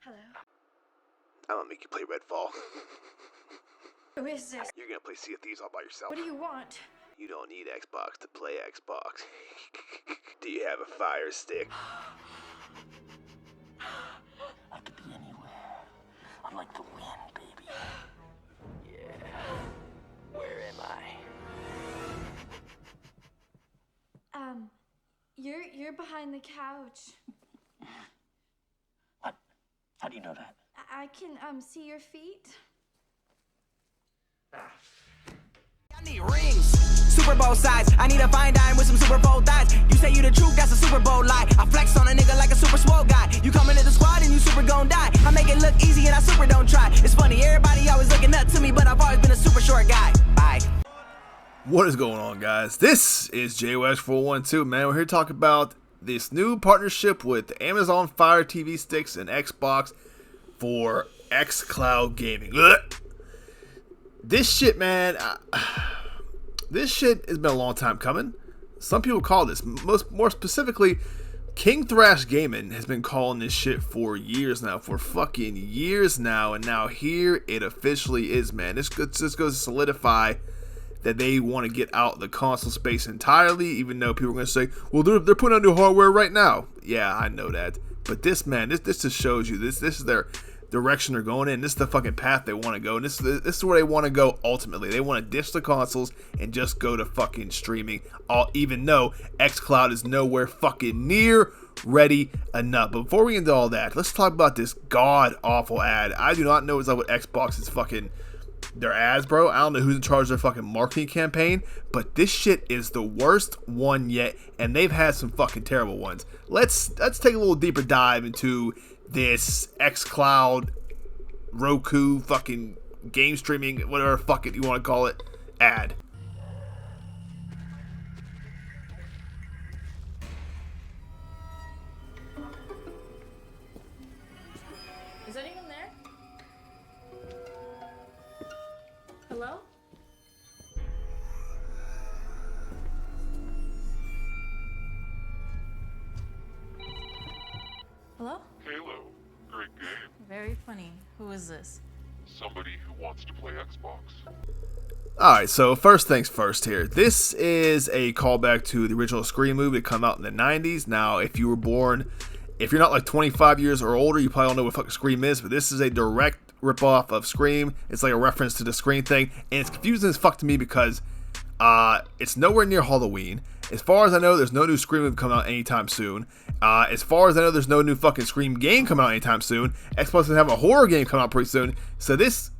Hello. I'm gonna make you play Redfall. Who is this? You're gonna play Sea of Thieves all by yourself. What do you want? You don't need Xbox to play Xbox. Do you have a Fire Stick? I could be anywhere. I like to win, baby. Yeah. Where am I? You're behind the couch. What? How do you know that? I can, see your feet. I need rings, Super Bowl size. I need a fine dime with some Super Bowl thighs. You say you the truth, that's a Super Bowl lie. I flex on a nigga like a super swole guy. You come into the squad and you super gon' die. I make it look easy and I super don't try. It's funny, everybody always looking up to me, but I've always been a super short guy. Bye. What is going on, guys? This is JWAGS 412, man. We're here to talk about this new partnership with Amazon Fire TV Sticks and Xbox for xCloud gaming. Ugh. This shit, man, this shit has been a long time coming. Some people call this, more specifically, King Thrash Gaming has been calling this shit for years now, for fucking years now, and now here it officially is, man. This goes to solidify that they want to get out the console space entirely, even though people are going to say, well, they're putting out new hardware right now. Yeah, I know that. But this, man, this just shows you, this is their direction they're going in. This is the fucking path they want to go. And this is where they want to go ultimately. They want to ditch the consoles and just go to fucking streaming, even though xCloud is nowhere fucking near ready enough. But before we get into all that, let's talk about this god-awful ad. I do not know what's up with Xbox. It's fucking their ads, bro. I don't know who's in charge of their fucking marketing campaign, but this shit is the worst one yet, and they've had some fucking terrible ones. Let's take a little deeper dive into this xCloud, Roku, fucking game streaming, whatever fuck it you want to call it, ad. Is anyone there? Hello? Hello? Halo, great game. Very funny. Who is this? Somebody who wants to play Xbox. Alright, so first things first here. This is a callback to the original Scream movie that came out in the 90s. Now, if you were born, if you're not like 25 years or older, you probably don't know what fucking Scream is, but this is a direct ripoff of Scream. It's like a reference to the Scream thing, and it's confusing as fuck to me because it's nowhere near Halloween. As far as I know, there's no new Scream movie coming out anytime soon. As far as I know, there's no new fucking Scream game coming out anytime soon. Xbox doesn't have a horror game coming out pretty soon. So this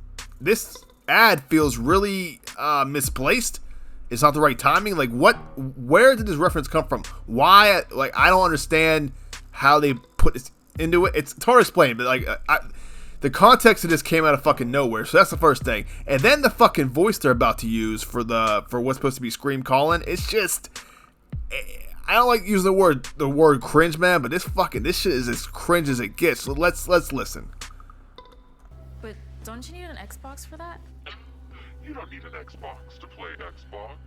ad feels really misplaced. It's not the right timing. Like, where did this reference come from? Why? Like, I don't understand how they put this into it. It's hard to explain, but like, the context of this came out of fucking nowhere. So that's the first thing. And then the fucking voice they're about to use for what's supposed to be Scream calling. It's just, I don't like using the word cringe, man, but this shit is as cringe as it gets. So let's listen. But don't you need an Xbox for that? You don't need an Xbox to play Xbox.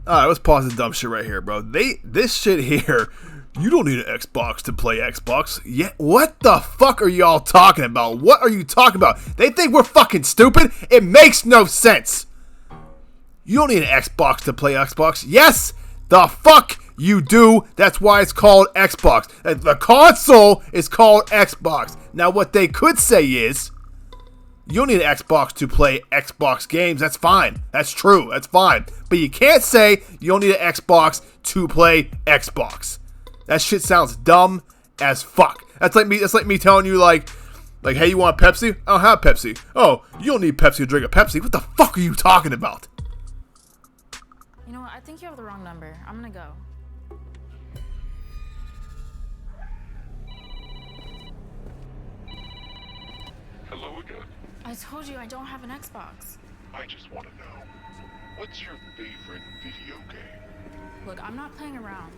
Alright, let's pause the dumb shit right here, bro. This shit here, you don't need an Xbox to play Xbox. Yeah, what the fuck are y'all talking about? What are you talking about? They think we're fucking stupid? It makes no sense. You don't need an Xbox to play Xbox. Yes, the fuck you do. That's why it's called Xbox. The console is called Xbox. Now, what they could say is, you don't need an Xbox to play Xbox games. That's fine. That's true. That's fine. But you can't say you don't need an Xbox to play Xbox. That shit sounds dumb as fuck. That's like me telling you like, hey, you want a Pepsi? I don't have Pepsi. Oh, you don't need Pepsi to drink a Pepsi. What the fuck are you talking about? You know what? I think you have the wrong number. I'm gonna go. Hello again. I told you I don't have an Xbox. I just want to know, what's your favorite video game? Look, I'm not playing around.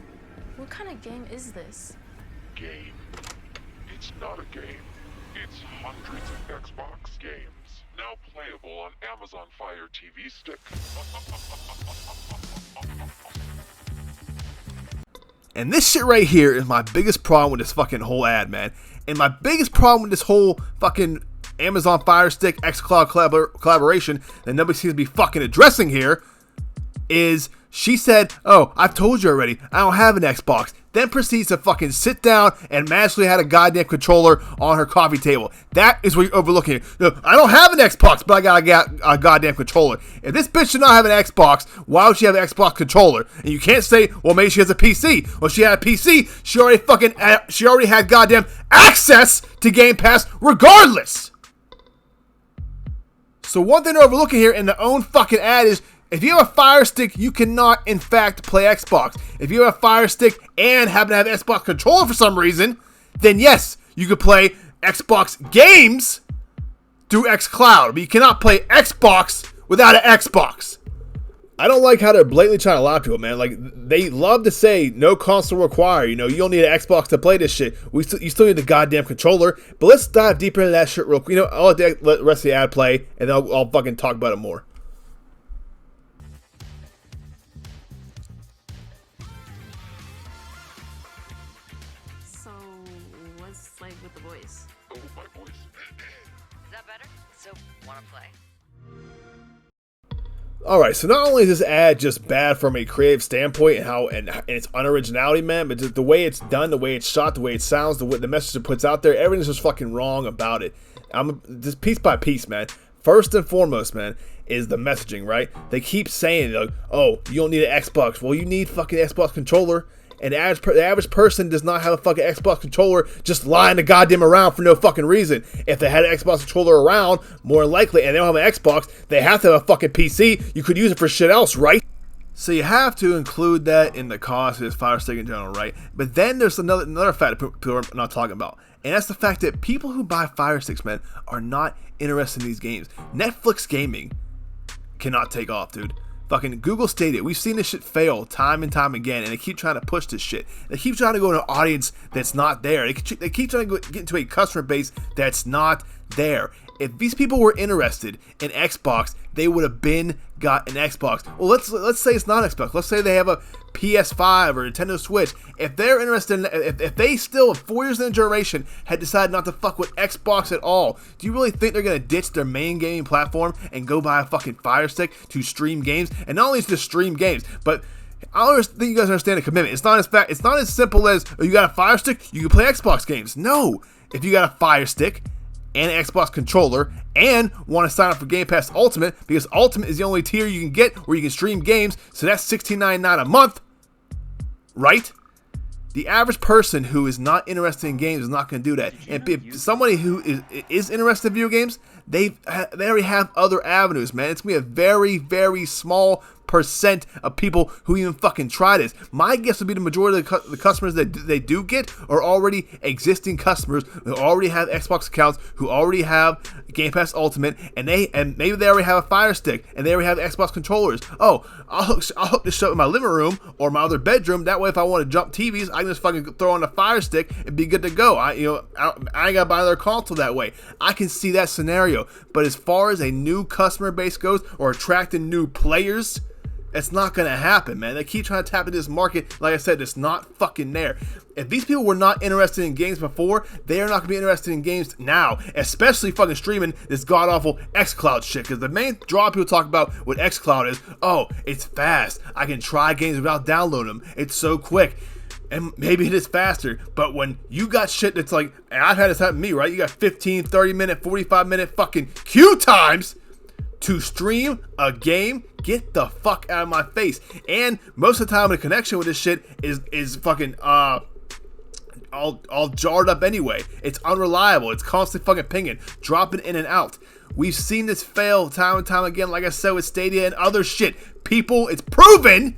What kind of game is this? Game. It's not a game. It's hundreds of Xbox games. Now playable on Amazon Fire TV Stick. And this shit right here is my biggest problem with this fucking whole ad, man. And my biggest problem with this whole fucking Amazon Fire Stick xCloud collaboration that nobody seems to be fucking addressing here is she said, "Oh, I've told you already, I don't have an Xbox." Then proceeds to fucking sit down and magically had a goddamn controller on her coffee table. That is what you're overlooking here. No, I don't have an Xbox, but I got a goddamn controller. If this bitch should not have an Xbox, why would she have an Xbox controller? And you can't say, well, maybe she has a PC. Well, she had a PC, she already had goddamn access to Game Pass regardless. So one thing they're overlooking here in their own fucking ad is, if you have a Fire Stick, you cannot, in fact, play Xbox. If you have a Fire Stick and happen to have an Xbox controller for some reason, then yes, you could play Xbox games through xCloud. But you cannot play Xbox without an Xbox. I don't like how they're blatantly trying to lie to people, man. Like, they love to say, no console required. You know, you don't need an Xbox to play this shit. You still need the goddamn controller. But let's dive deeper into that shit real quick. You know, I'll let the rest of the ad play, and then I'll fucking talk about it more. Like with the voice. Oh, my voice. Is that better? So, wanna play? Alright, so not only is this ad just bad from a creative standpoint and its unoriginality, man, but just the way it's done, the way it's shot, the way it sounds, the message it puts out there, everything's just fucking wrong about it. Just piece by piece, man. First and foremost, man, is the messaging, right? They keep saying, like, oh, you don't need an Xbox. Well, you need fucking Xbox controller. And the average person does not have a fucking Xbox controller just lying the goddamn around for no fucking reason. If they had an Xbox controller around, more likely, and they don't have an Xbox, they have to have a fucking PC. You could use it for shit else, right? So you have to include that in the cost of this Fire Stick in general, right? But then there's another fact that people are not talking about. And that's the fact that people who buy Fire Sticks, man, are not interested in these games. Netflix gaming cannot take off, dude. Fucking Google Stadia. We've seen this shit fail time and time again, and they keep trying to push this shit. They keep trying to go into an audience that's not there. They keep trying to get into a customer base that's not there. If these people were interested in Xbox, they would have got an Xbox. Well, let's say it's not Xbox. Let's say they have a PS5 or Nintendo Switch. If they're interested in, if they still 4 years in the generation had decided not to fuck with Xbox at all, do you really think they're gonna ditch their main gaming platform and go buy a fucking Fire Stick to stream games? And not only to stream games, but I don't think you guys understand the commitment. It's not as simple as, oh, you got a Fire Stick, you can play Xbox games. No, if you got a Fire Stick and an Xbox controller and want to sign up for Game Pass Ultimate, because Ultimate is the only tier you can get where you can stream games, so that's $16.99 a month, right? The average person who is not interested in games is not going to do that. And if somebody who is interested in video games, they already have other avenues, man. It's going to be a very, very small percent of people who even fucking try this. My guess would be the majority of the customers that they do get are already existing customers who already have Xbox accounts, who already have Game Pass Ultimate, and maybe they already have a Fire Stick and they already have Xbox controllers. Oh, I'll hook this up in my living room or my other bedroom. That way, if I want to jump TVs, I can just fucking throw on a Fire Stick and be good to go. I ain't gotta buy another console that way. I can see that scenario. But as far as a new customer base goes or attracting new players, it's not going to happen, man. They keep trying to tap into this market, like I said, it's not fucking there. If these people were not interested in games before, they are not going to be interested in games now, especially fucking streaming this god-awful xCloud shit. Because the main draw people talk about with xCloud is, oh, it's fast. I can try games without downloading them. It's so quick. And maybe it is faster, but when you got shit that's like, and I've had this happen to me, right? You got 15, 30 minute, 45 minute fucking queue times to stream a game, get the fuck out of my face. And most of the time the connection with this shit is fucking all jarred up anyway. It's unreliable. It's constantly fucking pinging, dropping in and out. We've seen this fail time and time again, like I said, with Stadia and other shit. People, it's proven,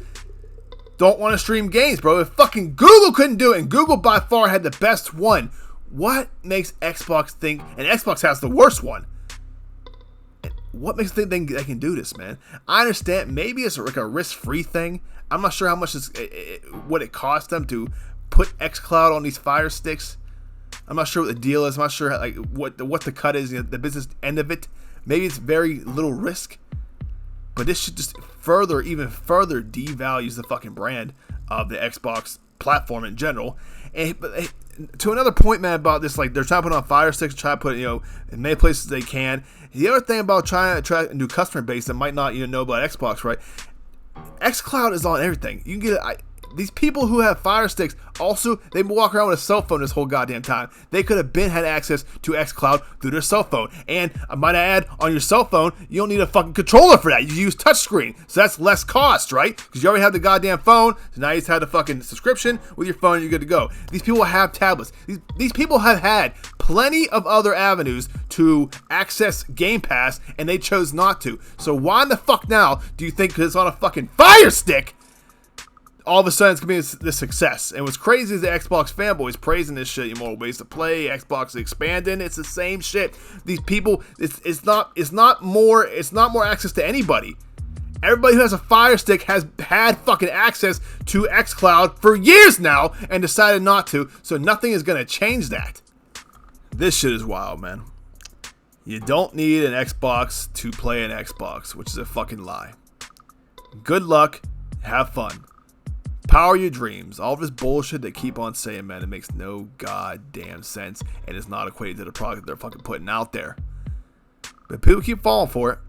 don't want to stream games, bro. If fucking Google couldn't do it, and Google by far had the best one, what makes Xbox think, and Xbox has the worst one, what makes them think they can do this, man? I understand, maybe it's like a risk-free thing. I'm not sure how much what it costs them to put xCloud on these Fire Sticks. I'm not sure what the deal is. I'm not sure like what the cut is, the business end of it. Maybe it's very little risk. But this should just even further devalues the fucking brand of the Xbox platform in general. But to another point, man, about this, like they're trying to put on Fire Sticks, try to put it, in many places they can. The other thing about trying to attract a new customer base that might not know about Xbox, right? xCloud is on everything. You can get these people who have Fire Sticks, also, they walk around with a cell phone this whole goddamn time. They could have had access to xCloud through their cell phone. And I might add, on your cell phone, you don't need a fucking controller for that. You use touchscreen. So that's less cost, right? Because you already have the goddamn phone. So now you just have the fucking subscription with your phone and you're good to go. These people have tablets. These people have had plenty of other avenues to access Game Pass, and they chose not to. So why in the fuck now do you think, because it's on a fucking Fire Stick, all of a sudden it's going to be this success? And what's crazy is the Xbox fanboys praising this shit. More ways to play, Xbox is expanding. It's the same shit. These people, it's not more access to anybody. Everybody who has a Fire Stick has had fucking access to xCloud for years now and decided not to. So nothing is going to change that. This shit is wild, man. You don't need an Xbox to play an Xbox, which is a fucking lie. Good luck. Have fun. Power your dreams. All this bullshit they keep on saying, man, it makes no goddamn sense and is not equated to the product they're fucking putting out there. But people keep falling for it.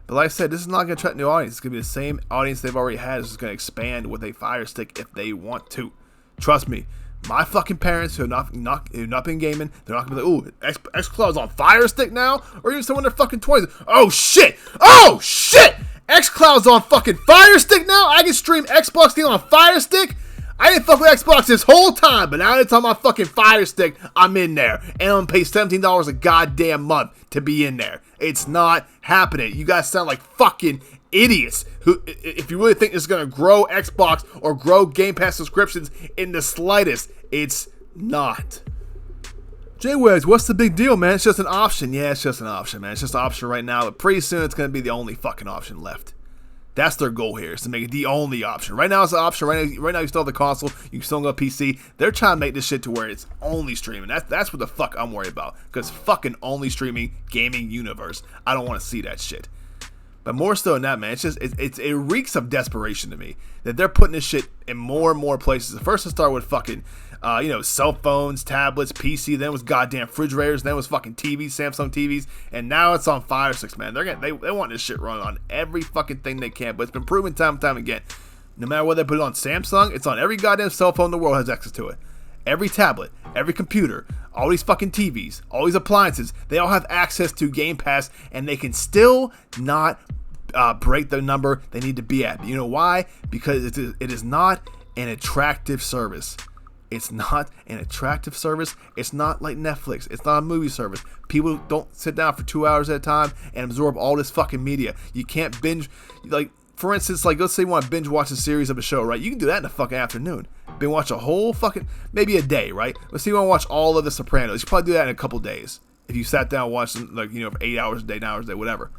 But like I said, this is not going to attract new audience. It's going to be the same audience they've already had. It's just going to expand with a Fire Stick if they want to. Trust me. My fucking parents who have not been gaming, they're not going to be like, ooh, xCloud's on Fire Stick now? Or even someone in their fucking 20s. Oh, shit! Oh, shit! xCloud's on fucking Fire Stick now? I can stream Xbox games on Fire Stick? I didn't fuck with Xbox this whole time, but now that it's on my fucking Fire Stick, I'm in there. And I'm going to pay $17 a goddamn month to be in there. It's not happening. You guys sound like fucking idiots who, if you really think this is going to grow Xbox or grow Game Pass subscriptions in the slightest, it's not. JWAGS, what's the big deal, man? It's just an option. Yeah, it's just an option, man. It's just an option right now, but pretty soon it's going to be the only fucking option left. That's their goal here, is to make it the only option. Right now it's an option. Right now you still have the console. You can still go PC. They're trying to make this shit to where it's only streaming. That's what the fuck I'm worried about. Because fucking only streaming gaming universe. I don't want to see that shit. But more so than that, man, it reeks of desperation to me that they're putting this shit in more and more places. At first it started with fucking, cell phones, tablets, PC. Then it was goddamn refrigerators. Then it was fucking TVs, Samsung TVs, and now it's on Fire Sticks, man. They want this shit run on every fucking thing they can. But it's been proven time and time again. No matter whether they put it on Samsung, it's on every goddamn cell phone in the world has access to it. Every tablet, every computer, all these fucking TVs, all these appliances, they all have access to Game Pass, and they can still not break the number they need to be at. You know why? Because it is not an attractive service. It's not an attractive service. It's not like Netflix. It's not a movie service. People don't sit down for 2 hours at a time and absorb all this fucking media. You can't binge, like, for instance, like, let's say you want to binge watch a series of a show, right? You can do that in a fucking afternoon. Binge watch a whole fucking, maybe a day, right? Let's say you want to watch all of The Sopranos. You can probably do that in a couple days. If you sat down and watched, like, for 8 hours a day, 9 hours a day, whatever.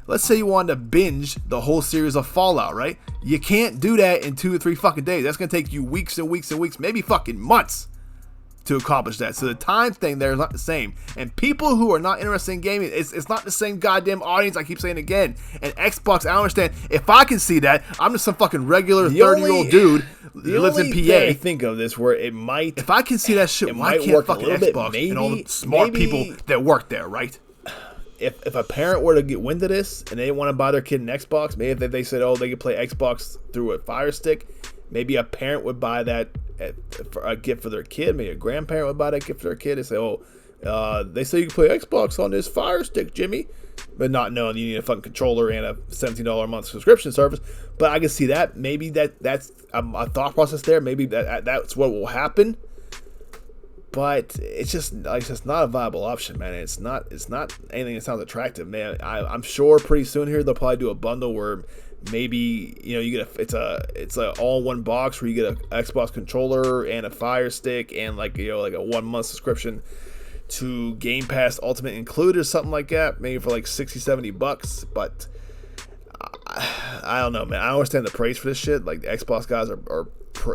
Let's say you wanted to binge the whole series of Fallout, right? You can't do that in 2 or 3 fucking days. That's going to take you weeks and weeks and weeks, maybe fucking months to accomplish that. So the time thing there is not the same. And people who are not interested in gaming, it's not the same goddamn audience. I keep saying again. And Xbox, I understand. If I can see that, I'm just some fucking regular 30-year-old dude who lives in PA. I think of this where it might. If I can see that shit, why can't fucking Xbox and all the smart people that work there, right? If a parent were to get wind of this and they want to buy their kid an Xbox, maybe if they said, oh, they could play Xbox through a Fire Stick, maybe a parent would buy that for a gift for their kid. Maybe a grandparent would buy that gift for their kid and say, oh, they say you can play Xbox on this Fire Stick, Jimmy. But not knowing you need a fucking controller and a $17 a month subscription service. But I can see that. Maybe that's a thought process there. Maybe that's what will happen. But it's just not a viable option, man. It's not anything that sounds attractive, man. I'm sure pretty soon here they'll probably do a bundle where maybe you get it's a all-in-one box where you get an Xbox controller and a Fire Stick and like a 1 month subscription to Game Pass Ultimate included or something like that, maybe for like $60-$70. But I don't know, man. I don't understand the praise for this shit. Like the Xbox guys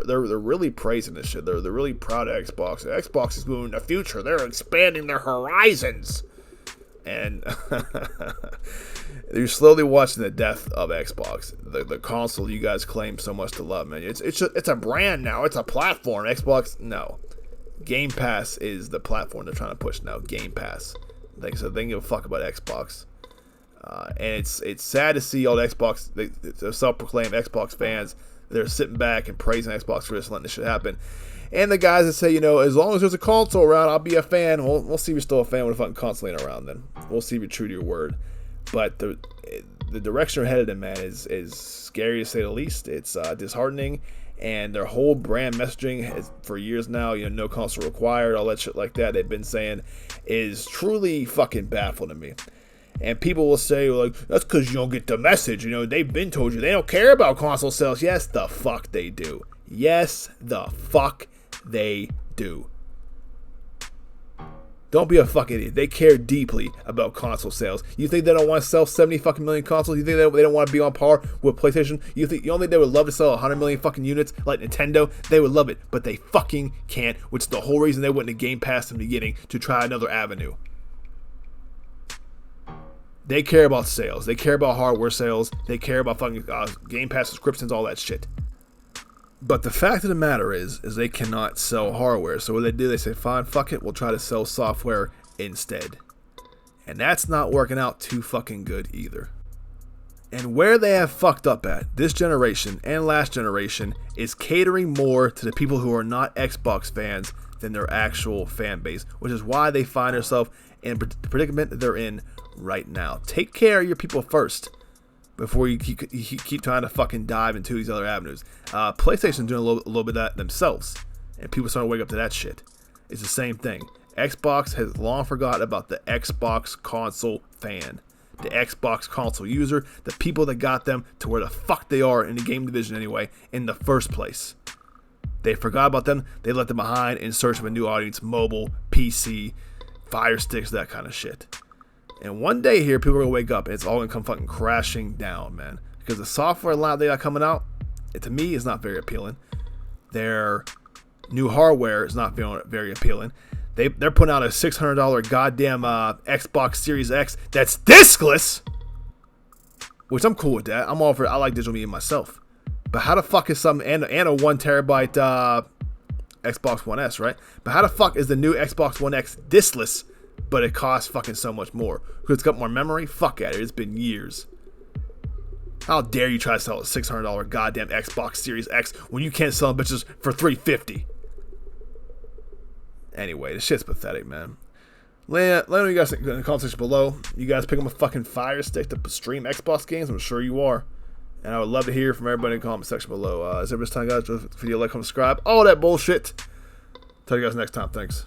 they're really praising this shit. They're really proud of Xbox. Xbox is moving in the future. They're expanding their horizons. And you're slowly watching the death of Xbox, the console you guys claim so much to love, man. It's a brand now. It's a platform. Xbox, no. Game Pass is the platform they're trying to push now. Game Pass. Like, so they don't give a fuck about Xbox. And it's sad to see all the Xbox, the self-proclaimed Xbox fans, they're sitting back and praising Xbox for just letting this shit happen. And the guys that say, you know, as long as there's a console around, I'll be a fan. Well, we'll see if you're still a fan when a fucking console ain't around then. We'll see if you're true to your word. But the direction we're headed in, man, is scary to say the least. It's disheartening. And their whole brand messaging has, for years now, you know, no console required, all that shit like that they've been saying, is truly fucking baffling to me. And people will say, like, that's because you don't get the message. You know, they've been told you they don't care about console sales. Yes, the fuck they do. Yes, the fuck they do. Don't be a fucking idiot. They care deeply about console sales. You think they don't want to sell 70 fucking million consoles? You think they don't want to be on par with PlayStation? You don't think they would love to sell 100 million fucking units like Nintendo? They would love it, but they fucking can't, which is the whole reason they went into Game Pass in the beginning, to try another avenue. They care about sales. They care about hardware sales. They care about fucking Game Pass subscriptions, all that shit. But the fact of the matter is they cannot sell hardware. So what they do, they say, fine, fuck it, we'll try to sell software instead. And that's not working out too fucking good either. And where they have fucked up at, this generation and last generation, is catering more to the people who are not Xbox fans than their actual fan base, which is why they find themselves in the predicament that they're in right now. Take care of your people first before you keep trying to fucking dive into these other avenues. PlayStation's doing a little bit of that themselves, and people starting to wake up to that shit. It's the same thing. Xbox has long forgot about the Xbox console fan, the Xbox console user, the people that got them to where the fuck they are in the game division anyway in the first place. They forgot about them. They left them behind in search of a new audience, mobile, PC, Fire Sticks, that kind of shit. And one day here, people are going to wake up and it's all going to come fucking crashing down, man. Because the software line they got coming out, to me, is not very appealing. Their new hardware is not very appealing. They're putting out a $600 goddamn Xbox Series X that's discless, which I'm cool with that. I'm all for it. I like digital media myself. But how the fuck is some, and a 1 terabyte Xbox One S, right? But how the fuck is the new Xbox One X discless, but it costs fucking so much more? Because it's got more memory? Fuck at it. It's been years. How dare you try to sell a $600 goddamn Xbox Series X when you can't sell bitches for $350? Anyway, this shit's pathetic, man. Let me know you guys think in the comment section below. You guys pick up a fucking Fire Stick to stream Xbox games? I'm sure you are. And I would love to hear from everybody in the comment section below. As every time, guys, video, like, comment, subscribe, all that bullshit. Tell you guys next time. Thanks.